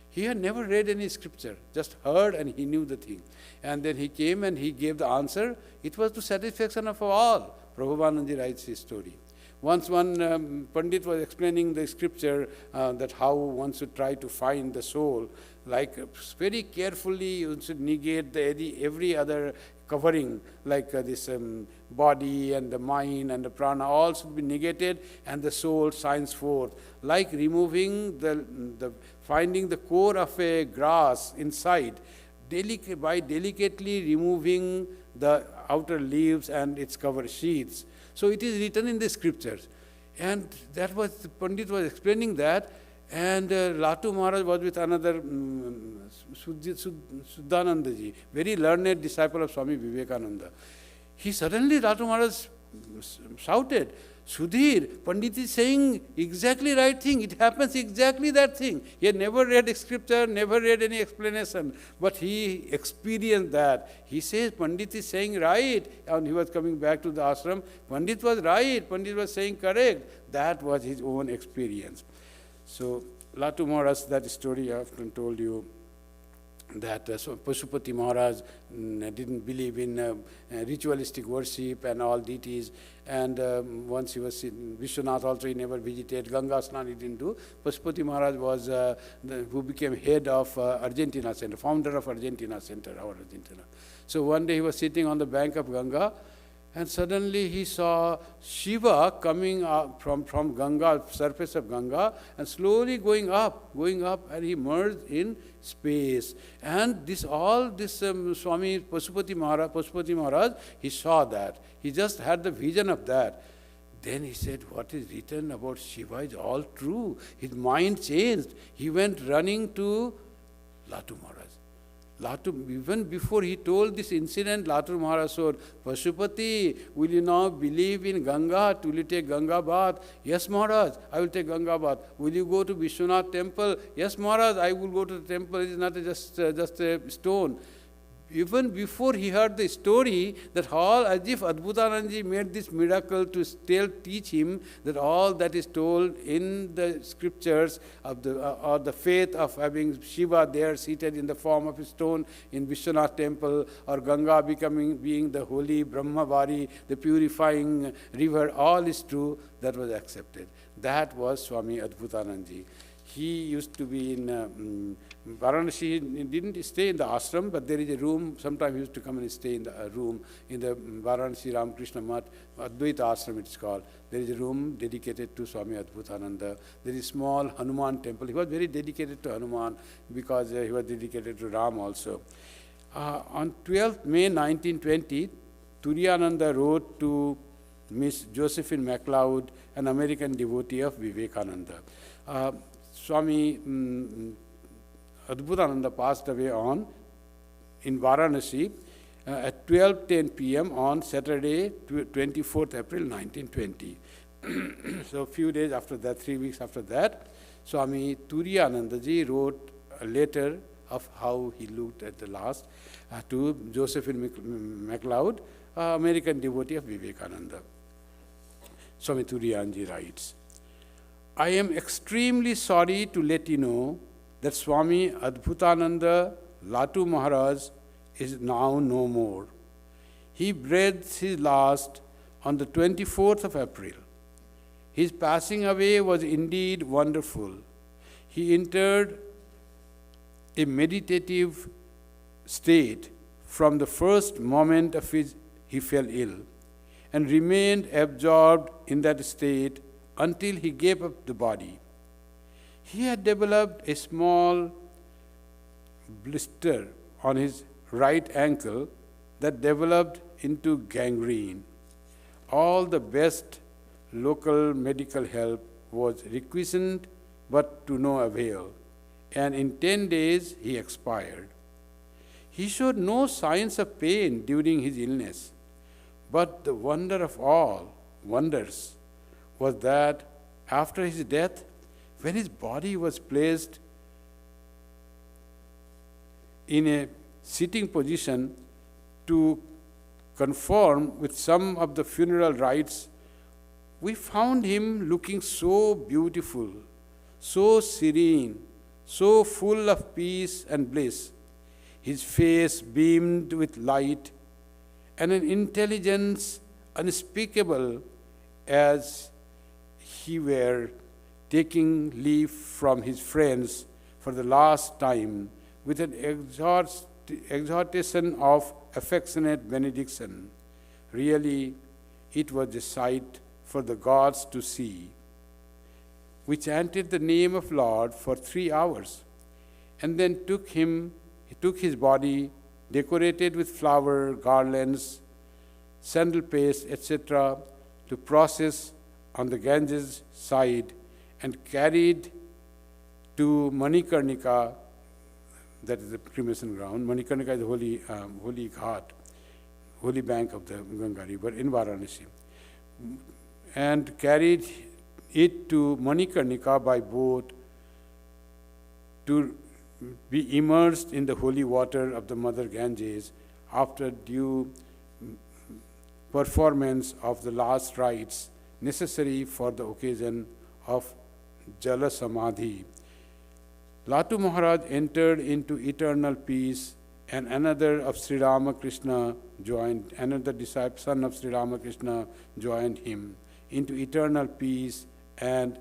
He had never read any scripture, just heard and he knew the thing. And then he came and he gave the answer. It was to satisfaction of all. Prabhupada writes his story. Once one Pandit was explaining the scripture that how one should try to find the soul, like very carefully you should negate every other covering, like this body and the mind and the prana, all should be negated and the soul shines forth. Like removing finding the core of a grass inside, by delicately removing the outer leaves and its cover sheaths. So it is written in the scriptures. And that was, the Pandit was explaining that, and Latu Maharaj was with another Suddhanandaji, very learned disciple of Swami Vivekananda. Suddenly Latu Maharaj shouted, Sudhir, Pandit is saying exactly right thing. It happens exactly that thing. He had never read scripture, never read any explanation, but he experienced that. He says, Pandit is saying right. And he was coming back to the ashram. Pandit was right. Pandit was saying correct. That was his own experience. So, Latu Maharaj, that story I often told you, that so Pashupati Maharaj didn't believe in ritualistic worship and all deities, and once he was in Vishwanath also he never visited, Ganga Snan he didn't do. Pashupati Maharaj was who became head of Argentina Center, founder of Argentina Center, our Argentina. So one day he was sitting on the bank of Ganga, and suddenly he saw Shiva coming up from Ganga, surface of Ganga, and slowly going up, and he merged in space. And Swami Pashupati Maharaj, he saw that. He just had the vision of that. Then he said, what is written about Shiva is all true. His mind changed. He went running to Latu Maharaj. Even before he told this incident, Latu Maharaj said, Pashupati, will you now believe in Ganga? Will you take Ganga bath? Yes, Maharaj, I will take Ganga bath. Will you go to Vishwanath temple? Yes, Maharaj, I will go to the temple. It is not just a stone. Even before he heard the story, that all as if Adbhutanandaji made this miracle to still teach him that all that is told in the scriptures of or the faith of having Shiva there seated in the form of a stone in Vishwanath temple, or Ganga being the holy Brahmavari, the purifying river, all is true, that was accepted. That was Swami Adbhutanandaji. He used to be in Varanasi. He didn't stay in the ashram, but there is a room. Sometimes he used to come and stay in the room in the Varanasi Ramakrishna Math, Advaita Ashram it's called. There is a room dedicated to Swami Adbhutananda. There is a small Hanuman temple. He was very dedicated to Hanuman because he was dedicated to Ram also. On 12th May 1920, Turiyananda wrote to Miss Josephine MacLeod, an American devotee of Vivekananda. Swami Adbhutananda passed away in Varanasi at 12:10 p.m. on Saturday, 24th April 1920. So a few days after that, 3 weeks after that, Swami Turiyanandaji wrote a letter of how he looked at the last to Josephine MacLeod, American devotee of Vivekananda. Swami Turiyanandaji writes, I am extremely sorry to let you know that Swami Adbhutananda Latu Maharaj is now no more. He breathed his last on the 24th of April. His passing away was indeed wonderful. He entered a meditative state from the first moment of he fell ill, and remained absorbed in that state until he gave up the body. He had developed a small blister on his right ankle that developed into gangrene. All the best local medical help was requisite, but to no avail, and in 10 days he expired. He showed no signs of pain during his illness, but the wonder of all wonders was that after his death, when his body was placed in a sitting position to conform with some of the funeral rites, we found him looking so beautiful, so serene, so full of peace and bliss. His face beamed with light and an intelligence unspeakable as he were taking leave from his friends for the last time with an exhortation of affectionate benediction. Really, it was a sight for the gods to see. We chanted the name of Lord for 3 hours, and then he took his body decorated with flower, garlands, sandal paste, etc., to process on the Ganges side and carried to Manikarnika, that is the cremation ground. Manikarnika is the holy ghat, holy bank of the Ganga river in Varanasi, and carried it to Manikarnika by boat to be immersed in the holy water of the Mother Ganges after due performance of the last rites necessary for the occasion of Jala Samadhi. Latu Maharaj entered into eternal peace, and another of Sri Ramakrishna joined, another disciple, son of Sri Ramakrishna joined him into eternal peace, and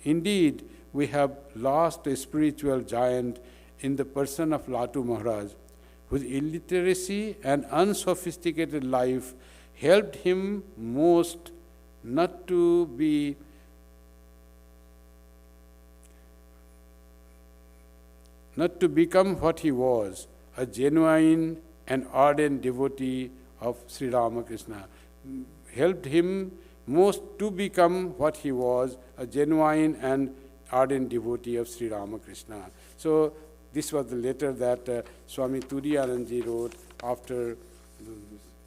indeed we have lost a spiritual giant in the person of Latu Maharaj, whose illiteracy and unsophisticated life helped him most not to become what he was, a genuine and ardent devotee of Sri Ramakrishna. Helped him most to become what he was, a genuine and ardent devotee of Sri Ramakrishna. So this was the letter that Swami Turiyanandaji wrote after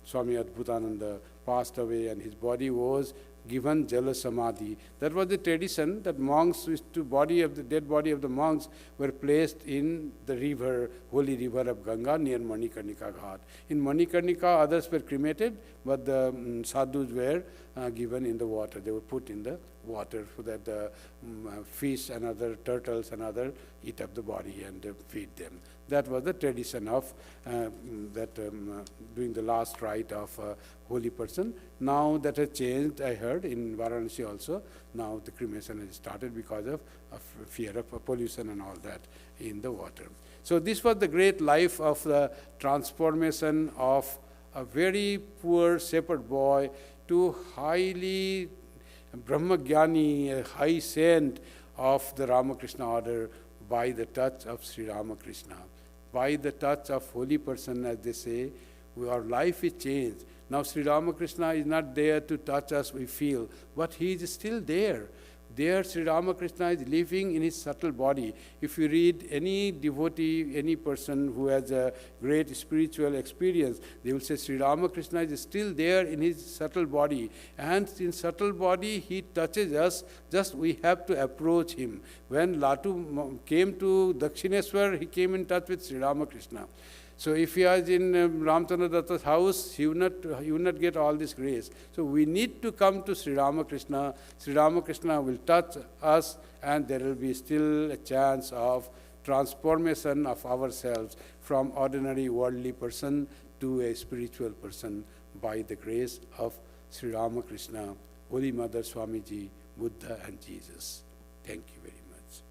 Swami Adbhutananda passed away and his body was given Jala Samadhi. That was the tradition that monks used to, dead body of the monks were placed in the river, holy river of Ganga near Manikarnika Ghat. In Manikarnika, others were cremated, but the sadhus were given in the water. They were put in the water so that the fish and other turtles and other eat up the body and feed them. That was the tradition of doing the last rite of a holy person. Now that has changed, I heard, in Varanasi also. Now the cremation has started because of fear of pollution and all that in the water. So this was the great life of the transformation of a very poor shepherd boy to highly Brahmagyani, a high saint of the Ramakrishna order by the touch of Sri Ramakrishna. By the touch of holy person, as they say, our life is changed. Now Sri Ramakrishna is not there to touch us, we feel, but he is still there. There Sri Ramakrishna is living in his subtle body. If you read any devotee, any person who has a great spiritual experience, they will say Sri Ramakrishna is still there in his subtle body. And in subtle body, he touches us, just we have to approach him. When Latu came to Dakshineswar, he came in touch with Sri Ramakrishna. So if he was in Ramchandra Datta's house, he would not get all this grace. So we need to come to Sri Ramakrishna. Sri Ramakrishna will touch us, and there will be still a chance of transformation of ourselves from ordinary worldly person to a spiritual person by the grace of Sri Ramakrishna, Holy Mother, Swamiji, Buddha, and Jesus. Thank you very much.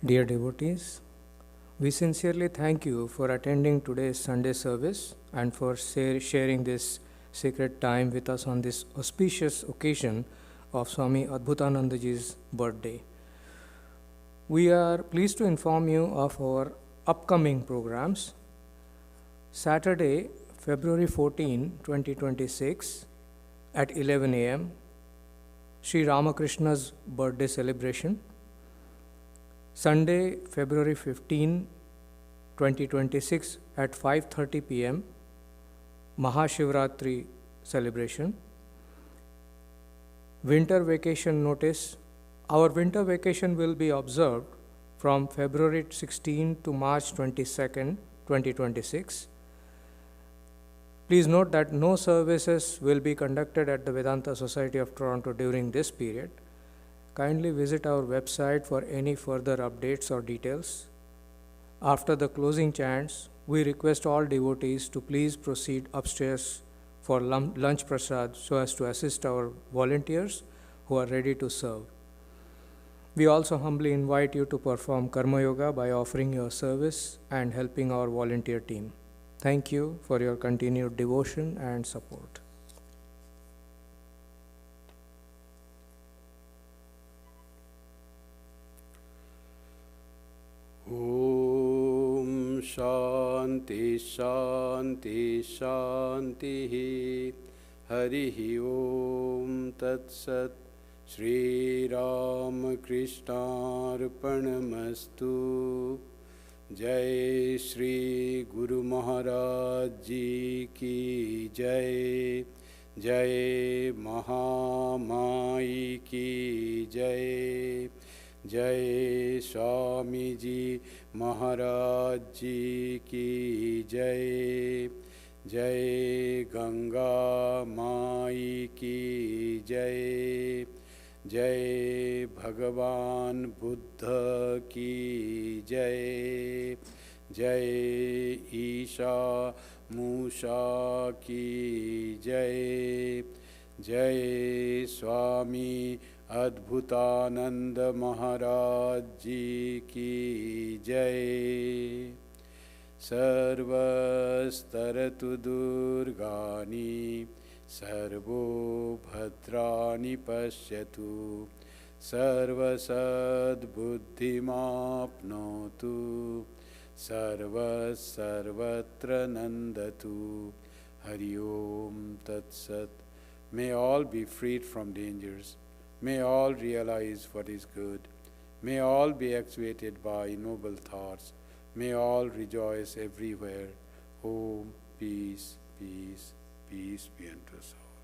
Dear devotees, we sincerely thank you for attending today's Sunday service and for sharing this sacred time with us on this auspicious occasion of Swami Adbhutanandaji's birthday. We are pleased to inform you of our upcoming programs. Saturday, February 14, 2026 at 11 a.m., Sri Ramakrishna's birthday celebration. Sunday, February 15, 2026 at 5:30 p.m., Mahashivratri celebration. Winter vacation notice. Our winter vacation will be observed from February 16 to March 22nd, 2026. Please note that no services will be conducted at the Vedanta Society of Toronto during this period. Kindly visit our website for any further updates or details. After the closing chants, we request all devotees to please proceed upstairs for lunch prasad so as to assist our volunteers who are ready to serve. We also humbly invite you to perform Karma Yoga by offering your service and helping our volunteer team. Thank you for your continued devotion and support. Om Shanti Shanti Shanti Harihi Om Tat Sat Shri Ramakrishna Arpanamastu. Jai Shri Guru Maharaj Ji Ki Jai. Jai Mahamai Ki Jai. Jai Swami Ji Maharaj Ji Ki Jai. Jai Ganga Mai Ki Jai. Jai Bhagavan Buddha Ki Jai. Jai Isha Musha Ki Jai. Jai Swami Adbhutananda Maharaj Ji Ki Jai. Sarvastaratu Durgani Sarvo Bhadrani Pashyatu Sarvasad Buddhimapnotu Sarvas Sarvatra Nandatu. Hari Om Tat Sat. May all be freed from dangers. May all realize what is good. May all be actuated by noble thoughts. May all rejoice everywhere. Om, peace, peace, peace be unto us all.